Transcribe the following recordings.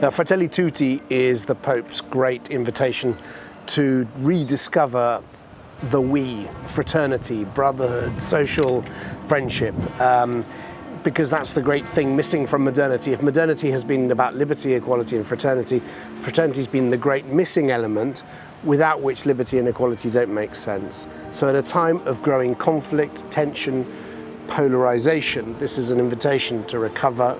Now, Fratelli Tutti is the Pope's great invitation to rediscover the we, fraternity, brotherhood, social friendship, because that's the great thing missing from modernity. If modernity has been about liberty, equality and fraternity, fraternity's been the great missing element without which liberty and equality don't make sense. So at a time of growing conflict, tension, polarization, this is an invitation to recover,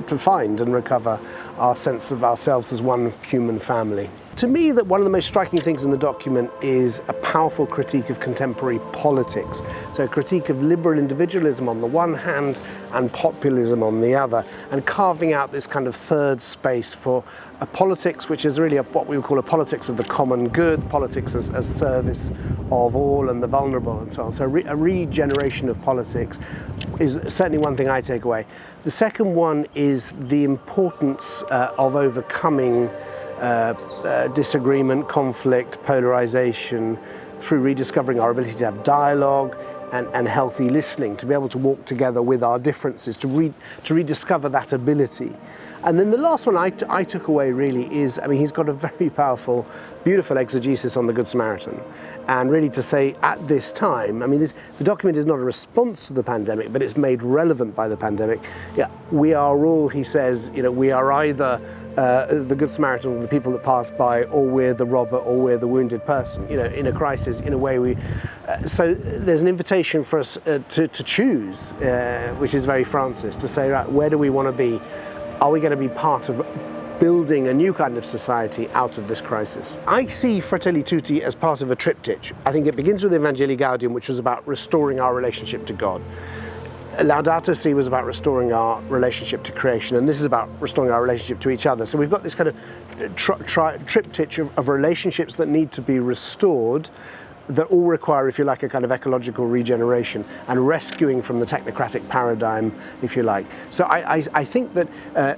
to find and recover our sense of ourselves as one human family. To me, that one of the most striking things in the document is a powerful critique of contemporary politics. So a critique of liberal individualism on the one hand and populism on the other, and carving out this kind of third space for a politics which is really what we would call a politics of the common good, politics as service of all and the vulnerable and so on. So a regeneration of politics is certainly one thing I take away. The second one is the importance of overcoming disagreement, conflict, polarization through rediscovering our ability to have dialogue and healthy listening, to be able to walk together with our differences, to rediscover that ability. And then the last one I took away really is, I mean, he's got a very powerful, beautiful exegesis on the Good Samaritan. And really to say at this time, I mean, the document is not a response to the pandemic, but it's made relevant by the pandemic. Yeah, we are all, he says, we are either the Good Samaritan, or the people that pass by, or we're the robber, or we're the wounded person. In a crisis, in a way so there's an invitation for us to choose, which is very Francis, to say, right, where do we want to be? Are we going to be part of building a new kind of society out of this crisis? I see Fratelli Tutti as part of a triptych. I think it begins with Evangelii Gaudium, which was about restoring our relationship to God. Laudato Si was about restoring our relationship to creation, and this is about restoring our relationship to each other. So we've got this kind of triptych of relationships that need to be restored, that all require, if you like, a kind of ecological regeneration and rescuing from the technocratic paradigm, if you like. So I think that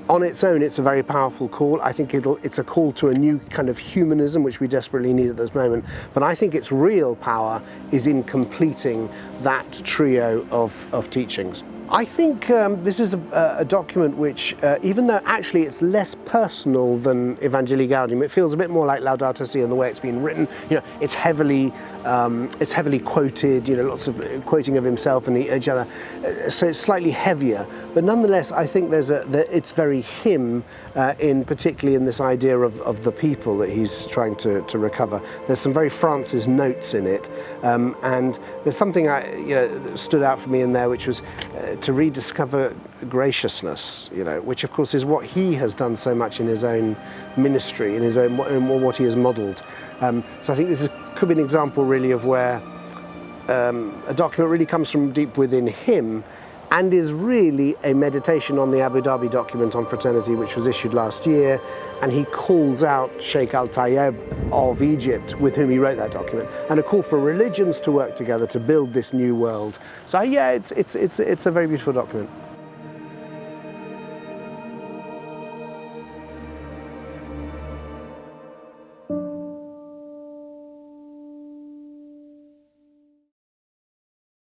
on its own, it's a very powerful call. I think it's a call to a new kind of humanism, which we desperately need at this moment. But I think its real power is in completing that trio of teachings. I think this is a document which, even though actually it's less personal than Evangelii Gaudium, it feels a bit more like Laudato Si in the way it's been written. It's heavily quoted. Lots of quoting of himself and each other. So it's slightly heavier, but nonetheless, I think it's very him, particularly in this idea of the people that he's trying to recover. There's some very Francis notes in it, and there's something that stood out for me in there, which was to rediscover graciousness, which of course is what he has done so much in his own ministry, in what he has modelled. So I think this could be an example really of where a document really comes from deep within him and is really a meditation on the Abu Dhabi document on fraternity, which was issued last year, and he calls out Sheikh Al-Tayeb of Egypt, with whom he wrote that document, and a call for religions to work together to build this new world. So yeah, it's a very beautiful document.